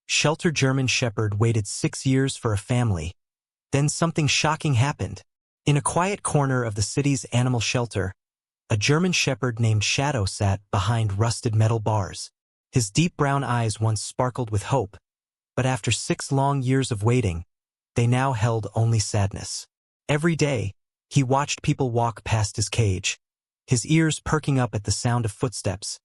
Shelter German Shepherd waited 6 years for a family. Then something shocking happened. In a quiet corner of the city's animal shelter, a German Shepherd named Shadow sat behind rusted metal bars. His deep brown eyes once sparkled with hope, but after 6 long years of waiting, they now held only sadness. Every day, he watched people walk past his cage, his ears perking up at the sound of footsteps,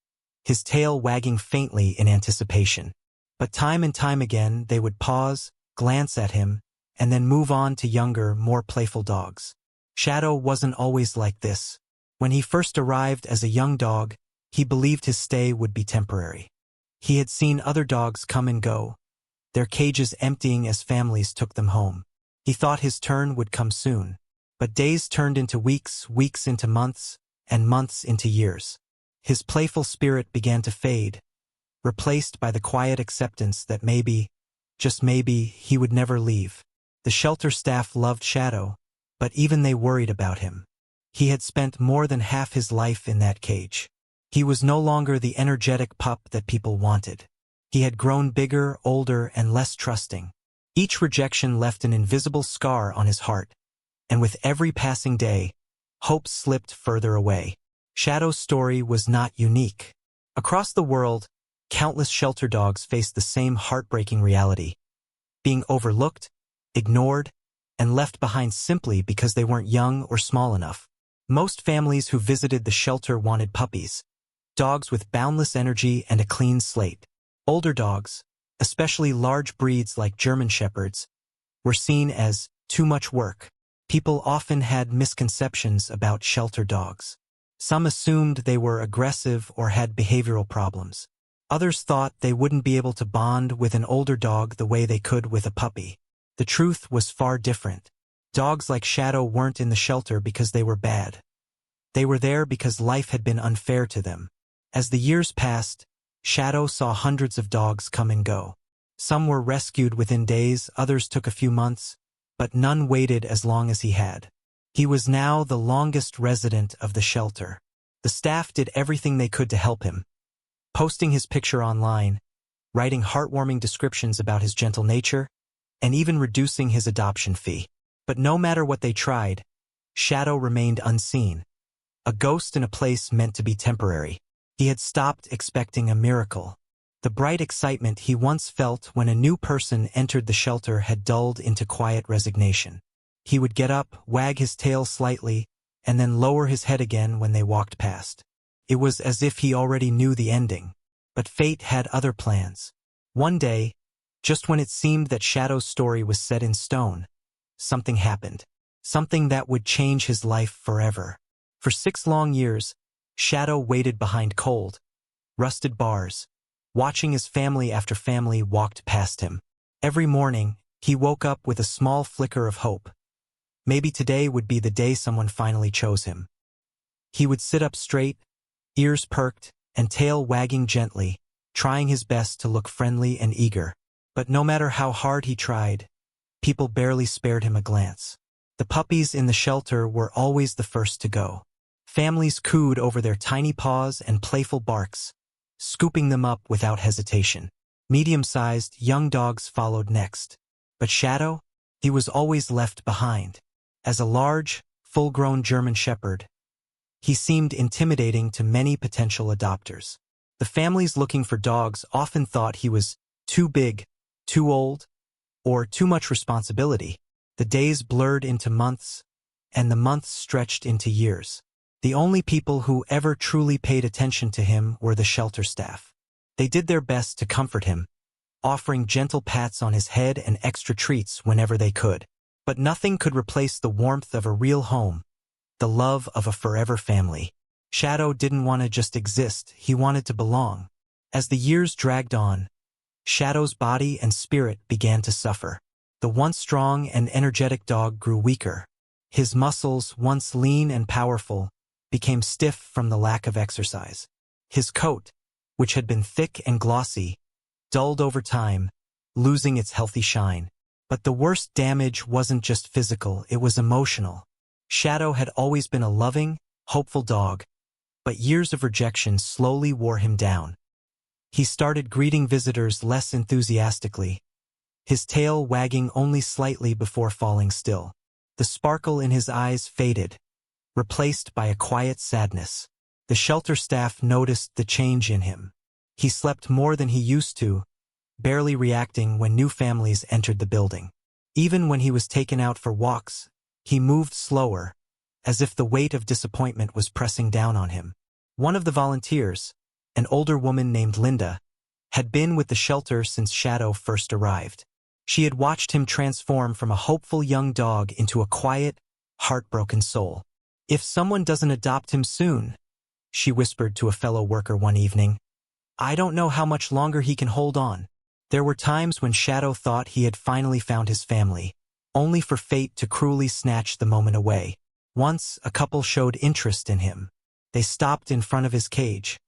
his tail wagging faintly in anticipation. But time and time again, they would pause, glance at him, and then move on to younger, more playful dogs. Shadow wasn't always like this. When he first arrived as a young dog, he believed his stay would be temporary. He had seen other dogs come and go, their cages emptying as families took them home. He thought his turn would come soon. But days turned into weeks, weeks into months, and months into years. His playful spirit began to fade, replaced by the quiet acceptance that maybe, just maybe, he would never leave. The shelter staff loved Shadow, but even they worried about him. He had spent more than half his life in that cage. He was no longer the energetic pup that people wanted. He had grown bigger, older, and less trusting. Each rejection left an invisible scar on his heart, and with every passing day, hope slipped further away. Shadow's story was not unique. Across the world, countless shelter dogs faced the same heartbreaking reality: being overlooked, ignored, and left behind simply because they weren't young or small enough. Most families who visited the shelter wanted puppies, dogs with boundless energy and a clean slate. Older dogs, especially large breeds like German Shepherds, were seen as too much work. People often had misconceptions about shelter dogs. Some assumed they were aggressive or had behavioral problems. Others thought they wouldn't be able to bond with an older dog the way they could with a puppy. The truth was far different. Dogs like Shadow weren't in the shelter because they were bad. They were there because life had been unfair to them. As the years passed, Shadow saw hundreds of dogs come and go. Some were rescued within days, others took a few months, but none waited as long as he had. He was now the longest resident of the shelter. The staff did everything they could to help him, posting his picture online, writing heartwarming descriptions about his gentle nature, and even reducing his adoption fee. But no matter what they tried, Shadow remained unseen, a ghost in a place meant to be temporary. He had stopped expecting a miracle. The bright excitement he once felt when a new person entered the shelter had dulled into quiet resignation. He would get up, wag his tail slightly, and then lower his head again when they walked past. It was as if he already knew the ending. But fate had other plans. One day, just when it seemed that Shadow's story was set in stone, something happened. Something that would change his life forever. For 6 long years, Shadow waited behind cold, rusted bars, watching as family after family walked past him. Every morning, he woke up with a small flicker of hope. Maybe today would be the day someone finally chose him. He would sit up straight, ears perked, and tail wagging gently, trying his best to look friendly and eager. But no matter how hard he tried, people barely spared him a glance. The puppies in the shelter were always the first to go. Families cooed over their tiny paws and playful barks, scooping them up without hesitation. Medium-sized, young dogs followed next. But Shadow? He was always left behind. As a large, full-grown German Shepherd, he seemed intimidating to many potential adopters. The families looking for dogs often thought he was too big, too old, or too much responsibility. The days blurred into months, and the months stretched into years. The only people who ever truly paid attention to him were the shelter staff. They did their best to comfort him, offering gentle pats on his head and extra treats whenever they could. But nothing could replace the warmth of a real home, the love of a forever family. Shadow didn't want to just exist, he wanted to belong. As the years dragged on, Shadow's body and spirit began to suffer. The once strong and energetic dog grew weaker. His muscles, once lean and powerful, became stiff from the lack of exercise. His coat, which had been thick and glossy, dulled over time, losing its healthy shine. But the worst damage wasn't just physical, it was emotional. Shadow had always been a loving, hopeful dog, but years of rejection slowly wore him down. He started greeting visitors less enthusiastically, his tail wagging only slightly before falling still. The sparkle in his eyes faded, replaced by a quiet sadness. The shelter staff noticed the change in him. He slept more than he used to, barely reacting when new families entered the building. Even when he was taken out for walks, he moved slower, as if the weight of disappointment was pressing down on him. One of the volunteers, an older woman named Linda, had been with the shelter since Shadow first arrived. She had watched him transform from a hopeful young dog into a quiet, heartbroken soul. "If someone doesn't adopt him soon," she whispered to a fellow worker one evening, "I don't know how much longer he can hold on." There were times when Shadow thought he had finally found his family, only for fate to cruelly snatch the moment away. Once, a couple showed interest in him. They stopped in front of his cage,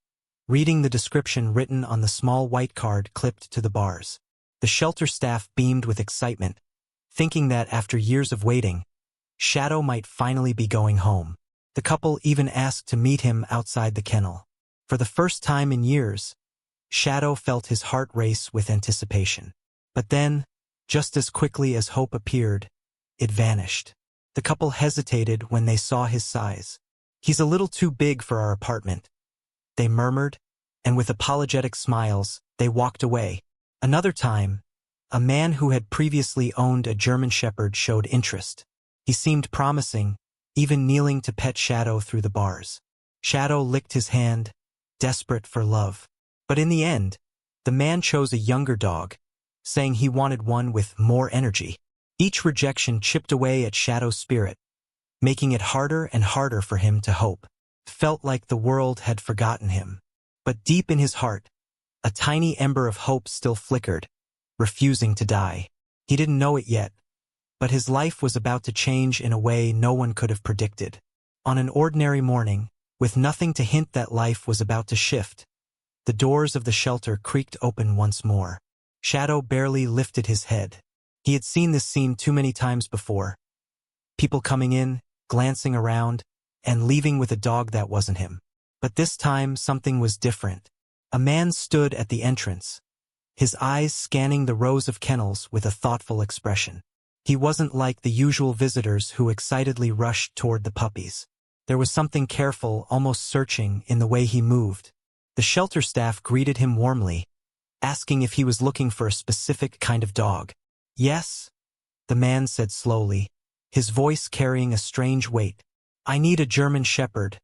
reading the description written on the small white card clipped to the bars. The shelter staff beamed with excitement, thinking that after years of waiting, Shadow might finally be going home. The couple even asked to meet him outside the kennel. For the first time in years, Shadow felt his heart race with anticipation. But then, just as quickly as hope appeared, it vanished. The couple hesitated when they saw his size. "He's a little too big for our apartment," they murmured, and with apologetic smiles, they walked away. Another time, a man who had previously owned a German Shepherd showed interest. He seemed promising, even kneeling to pet Shadow through the bars. Shadow licked his hand, desperate for love. But in the end, the man chose a younger dog, saying he wanted one with more energy. Each rejection chipped away at Shadow's spirit, making it harder and harder for him to hope. It felt like the world had forgotten him. But deep in his heart, a tiny ember of hope still flickered, refusing to die. He didn't know it yet, but his life was about to change in a way no one could have predicted. On an ordinary morning, with nothing to hint that life was about to shift, the doors of the shelter creaked open once more. Shadow barely lifted his head. He had seen this scene too many times before. People coming in, glancing around, and leaving with a dog that wasn't him. But this time, something was different. A man stood at the entrance, his eyes scanning the rows of kennels with a thoughtful expression. He wasn't like the usual visitors who excitedly rushed toward the puppies. There was something careful, almost searching, in the way he moved. The shelter staff greeted him warmly, asking if he was looking for a specific kind of dog. "Yes," the man said slowly, his voice carrying a strange weight. "I need a German Shepherd,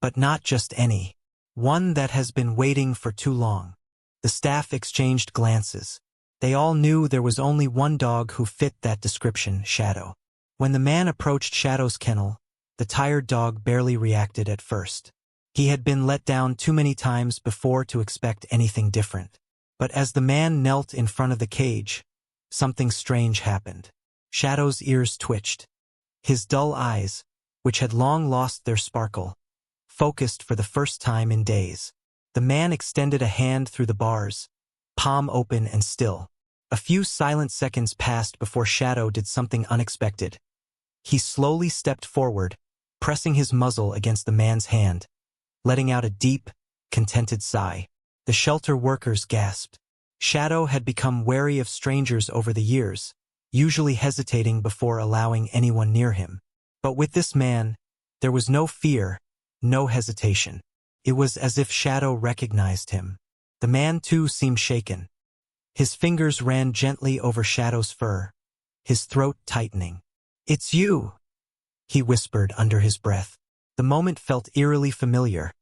but not just any. One that has been waiting for too long." The staff exchanged glances. They all knew there was only one dog who fit that description, Shadow. When the man approached Shadow's kennel, the tired dog barely reacted at first. He had been let down too many times before to expect anything different. But as the man knelt in front of the cage, something strange happened. Shadow's ears twitched. His dull eyes, which had long lost their sparkle, focused for the first time in days. The man extended a hand through the bars, palm open and still. A few silent seconds passed before Shadow did something unexpected. He slowly stepped forward, pressing his muzzle against the man's hand, letting out a deep, contented sigh. The shelter workers gasped. Shadow had become wary of strangers over the years, usually hesitating before allowing anyone near him. But with this man, there was no fear, no hesitation. It was as if Shadow recognized him. The man, too, seemed shaken. His fingers ran gently over Shadow's fur, his throat tightening. "It's you," he whispered under his breath. The moment felt eerily familiar,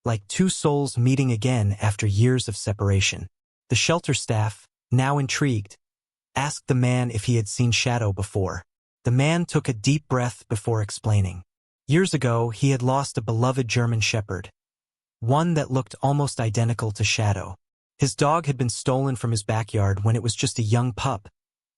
like two souls meeting again after years of separation. The shelter staff, now intrigued, asked the man if he had seen Shadow before. The man took a deep breath before explaining. Years ago, he had lost a beloved German Shepherd, one that looked almost identical to Shadow. His dog had been stolen from his backyard when it was just a young pup,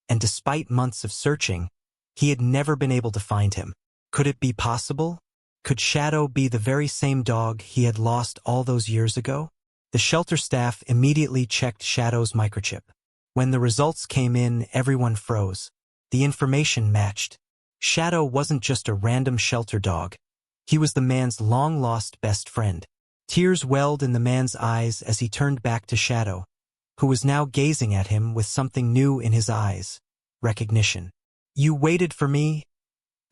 and despite months of searching, he had never been able to find him. Could it be possible? Could Shadow be the very same dog he had lost all those years ago? The shelter staff immediately checked Shadow's microchip. When the results came in, everyone froze. The information matched. Shadow wasn't just a random shelter dog. He was the man's long-lost best friend. Tears welled in the man's eyes as he turned back to Shadow, who was now gazing at him with something new in his eyes. Recognition. "You waited for me?"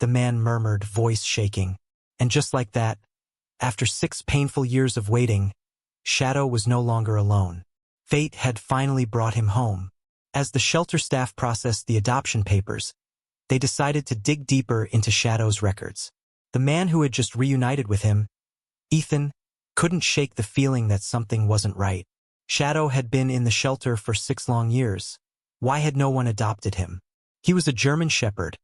the man murmured, voice shaking. And just like that, after 6 painful years of waiting, Shadow was no longer alone. Fate had finally brought him home. As the shelter staff processed the adoption papers, they decided to dig deeper into Shadow's records. The man who had just reunited with him, Ethan, couldn't shake the feeling that something wasn't right. Shadow had been in the shelter for 6 long years. Why had no one adopted him? He was a German Shepherd,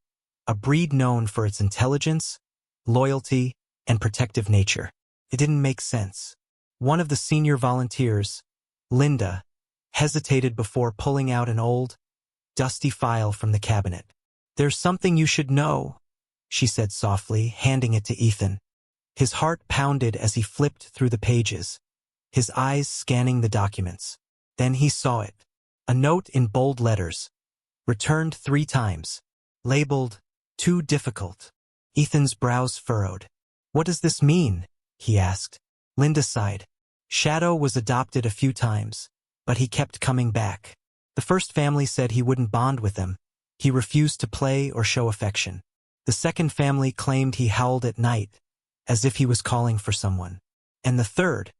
a breed known for its intelligence, loyalty, and protective nature. It didn't make sense. One of the senior volunteers, Linda, hesitated before pulling out an old, dusty file from the cabinet. "There's something you should know," she said softly, handing it to Ethan. His heart pounded as he flipped through the pages, his eyes scanning the documents. Then he saw it. A note in bold letters, returned 3 times, labeled, "Too difficult." Ethan's brows furrowed. "What does this mean?" he asked. Linda sighed. "Shadow was adopted a few times, but he kept coming back. The first family said he wouldn't bond with them. He refused to play or show affection. The second family claimed he howled at night, as if he was calling for someone. And the third,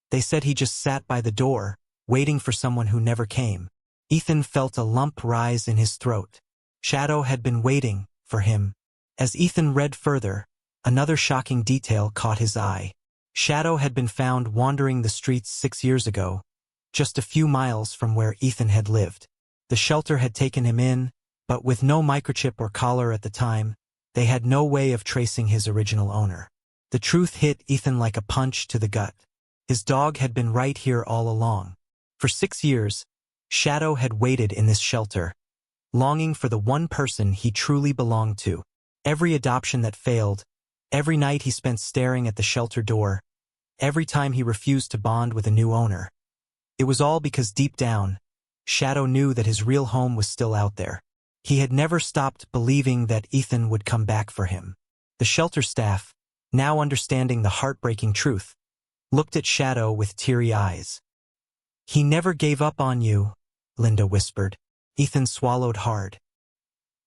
they said he just sat by the door, waiting for someone who never came." Ethan felt a lump rise in his throat. Shadow had been waiting for him. As Ethan read further, another shocking detail caught his eye. Shadow had been found wandering the streets 6 years ago, just a few miles from where Ethan had lived. The shelter had taken him in, but with no microchip or collar at the time, they had no way of tracing his original owner. The truth hit Ethan like a punch to the gut. His dog had been right here all along. For 6 years, Shadow had waited in this shelter, longing for the one person he truly belonged to. Every adoption that failed, every night he spent staring at the shelter door, every time he refused to bond with a new owner. It was all because deep down, Shadow knew that his real home was still out there. He had never stopped believing that Ethan would come back for him. The shelter staff, now understanding the heartbreaking truth, looked at Shadow with teary eyes. "He never gave up on you," Linda whispered. Ethan swallowed hard.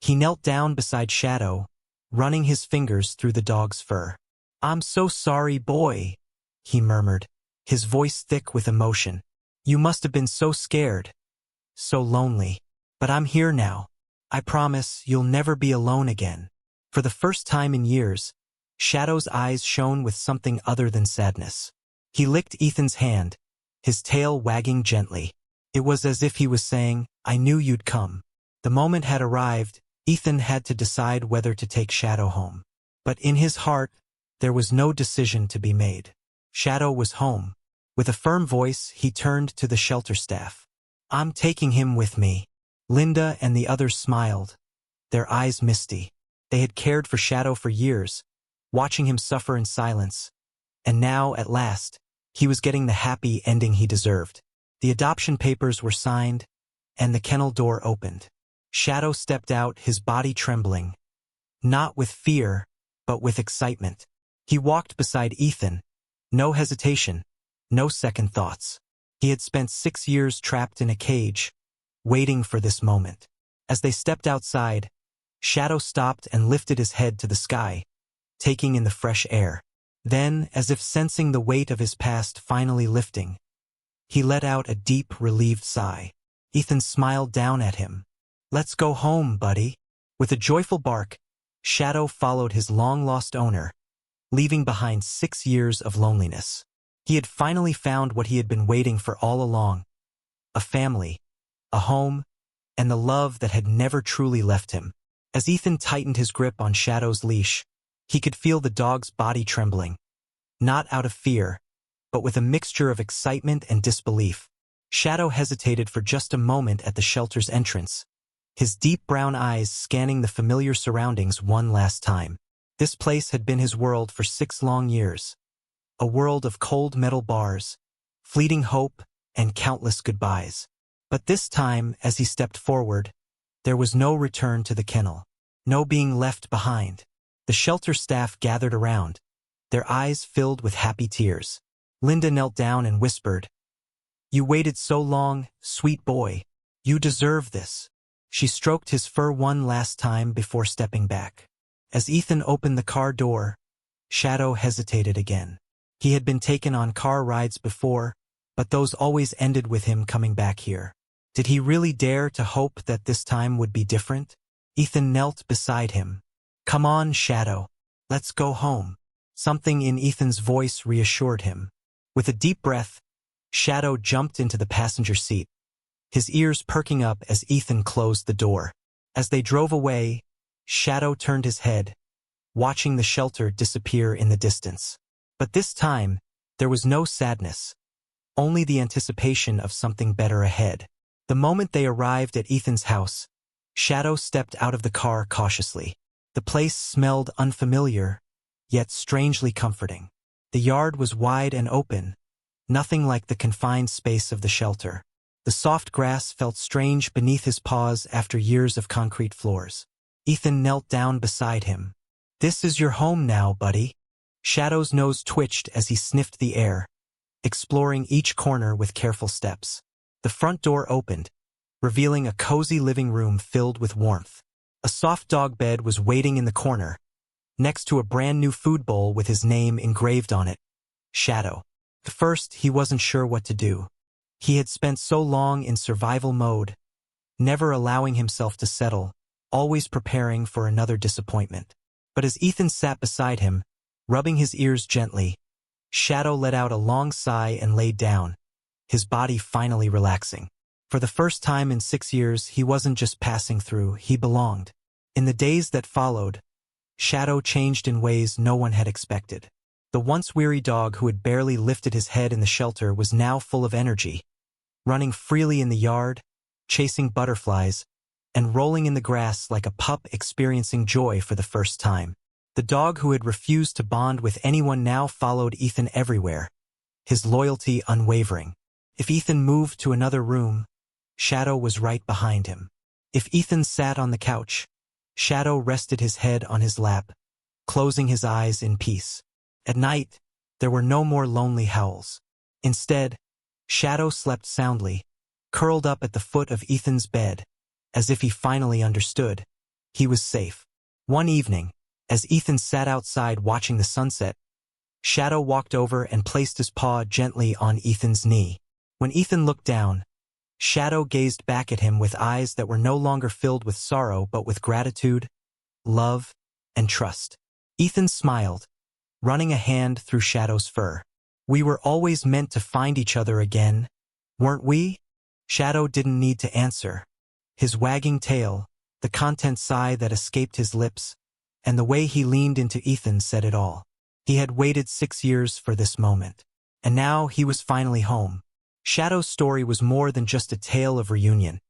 He knelt down beside Shadow, running his fingers through the dog's fur. "I'm so sorry, boy," he murmured, his voice thick with emotion. "You must have been so scared, so lonely. But I'm here now. I promise you'll never be alone again." For the first time in years, Shadow's eyes shone with something other than sadness. He licked Ethan's hand, his tail wagging gently. It was as if he was saying, "I knew you'd come." The moment had arrived. Ethan had to decide whether to take Shadow home. But in his heart, there was no decision to be made. Shadow was home. With a firm voice, he turned to the shelter staff. "I'm taking him with me." Linda and the others smiled, their eyes misty. They had cared for Shadow for years, watching him suffer in silence. And now, at last, he was getting the happy ending he deserved. The adoption papers were signed, and the kennel door opened. Shadow stepped out, his body trembling. Not with fear, but with excitement. He walked beside Ethan. No hesitation, no second thoughts. He had spent 6 years trapped in a cage, waiting for this moment. As they stepped outside, Shadow stopped and lifted his head to the sky, taking in the fresh air. Then, as if sensing the weight of his past finally lifting, he let out a deep, relieved sigh. Ethan smiled down at him. "Let's go home, buddy." With a joyful bark, Shadow followed his long-lost owner, leaving behind 6 years of loneliness. He had finally found what he had been waiting for all along: a family, a home, and the love that had never truly left him. As Ethan tightened his grip on Shadow's leash, he could feel the dog's body trembling, not out of fear, but with a mixture of excitement and disbelief. Shadow hesitated for just a moment at the shelter's entrance, his deep brown eyes scanning the familiar surroundings one last time. This place had been his world for 6 long years, a world of cold metal bars, fleeting hope, and countless goodbyes. But this time, as he stepped forward, there was no return to the kennel, no being left behind. The shelter staff gathered around, their eyes filled with happy tears. Linda knelt down and whispered, "You waited so long, sweet boy. You deserve this." She stroked his fur one last time before stepping back. As Ethan opened the car door, Shadow hesitated again. He had been taken on car rides before, but those always ended with him coming back here. Did he really dare to hope that this time would be different? Ethan knelt beside him. "Come on, Shadow. Let's go home." Something in Ethan's voice reassured him. With a deep breath, Shadow jumped into the passenger seat, his ears perking up as Ethan closed the door. As they drove away, Shadow turned his head, watching the shelter disappear in the distance. But this time, there was no sadness, only the anticipation of something better ahead. The moment they arrived at Ethan's house, Shadow stepped out of the car cautiously. The place smelled unfamiliar, yet strangely comforting. The yard was wide and open, nothing like the confined space of the shelter. The soft grass felt strange beneath his paws after years of concrete floors. Ethan knelt down beside him. "This is your home now, buddy." Shadow's nose twitched as he sniffed the air, exploring each corner with careful steps. The front door opened, revealing a cozy living room filled with warmth. A soft dog bed was waiting in the corner, next to a brand new food bowl with his name engraved on it, Shadow. At first, he wasn't sure what to do. He had spent so long in survival mode, never allowing himself to settle, always preparing for another disappointment. But as Ethan sat beside him, rubbing his ears gently, Shadow let out a long sigh and laid down, his body finally relaxing. For the first time in 6 years, he wasn't just passing through, he belonged. In the days that followed, Shadow changed in ways no one had expected. The once weary dog who had barely lifted his head in the shelter was now full of energy, running freely in the yard, chasing butterflies, and rolling in the grass like a pup experiencing joy for the first time. The dog who had refused to bond with anyone now followed Ethan everywhere, his loyalty unwavering. If Ethan moved to another room, Shadow was right behind him. If Ethan sat on the couch, Shadow rested his head on his lap, closing his eyes in peace. At night, there were no more lonely howls. Instead, Shadow slept soundly, curled up at the foot of Ethan's bed, as if he finally understood. He was safe. One evening, as Ethan sat outside watching the sunset, Shadow walked over and placed his paw gently on Ethan's knee. When Ethan looked down, Shadow gazed back at him with eyes that were no longer filled with sorrow but with gratitude, love, and trust. Ethan smiled, running a hand through Shadow's fur. "We were always meant to find each other again, weren't we?" Shadow didn't need to answer. His wagging tail, the content sigh that escaped his lips, and the way he leaned into Ethan said it all. He had waited 6 years for this moment, and now he was finally home. Shadow's story was more than just a tale of reunion.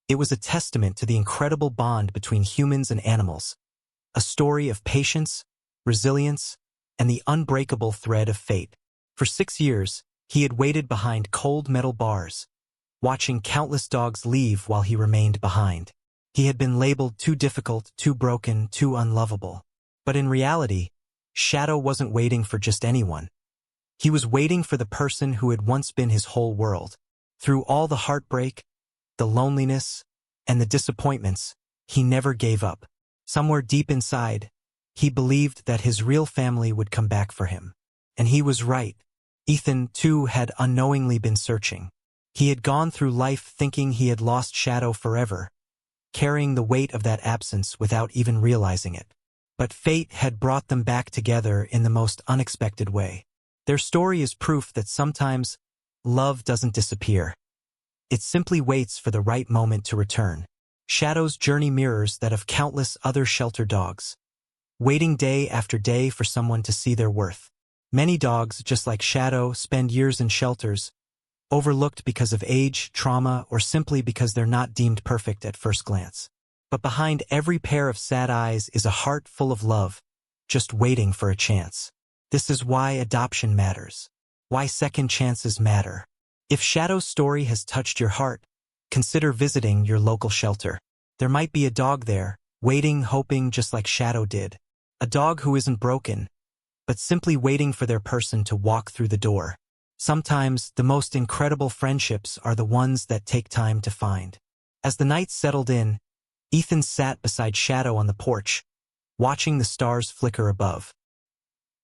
It was a testament to the incredible bond between humans and animals, a story of patience, resilience, and the unbreakable thread of fate. For 6 years, he had waited behind cold metal bars, watching countless dogs leave while he remained behind. He had been labeled too difficult, too broken, too unlovable. But in reality, Shadow wasn't waiting for just anyone. He was waiting for the person who had once been his whole world. Through all the heartbreak, the loneliness, and the disappointments, he never gave up. Somewhere deep inside, he believed that his real family would come back for him. And he was right. Ethan, too, had unknowingly been searching. He had gone through life thinking he had lost Shadow forever, carrying the weight of that absence without even realizing it. But fate had brought them back together in the most unexpected way. Their story is proof that sometimes love doesn't disappear. It simply waits for the right moment to return. Shadow's journey mirrors that of countless other shelter dogs, waiting day after day for someone to see their worth. Many dogs, just like Shadow, spend years in shelters, overlooked because of age, trauma, or simply because they're not deemed perfect at first glance. But behind every pair of sad eyes is a heart full of love, just waiting for a chance. This is why adoption matters, why second chances matter. If Shadow's story has touched your heart, consider visiting your local shelter. There might be a dog there, waiting, hoping, just like Shadow did. A dog who isn't broken, but simply waiting for their person to walk through the door. Sometimes, the most incredible friendships are the ones that take time to find. As the night settled in, Ethan sat beside Shadow on the porch, watching the stars flicker above.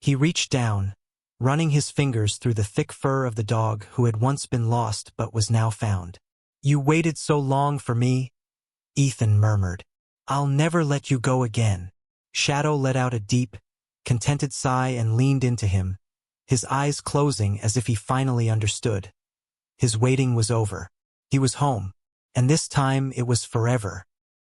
He reached down, running his fingers through the thick fur of the dog who had once been lost but was now found. "You waited so long for me," Ethan murmured. "I'll never let you go again." Shadow let out a deep, contented sigh and leaned into him, his eyes closing as if he finally understood. His waiting was over. He was home, and this time it was forever.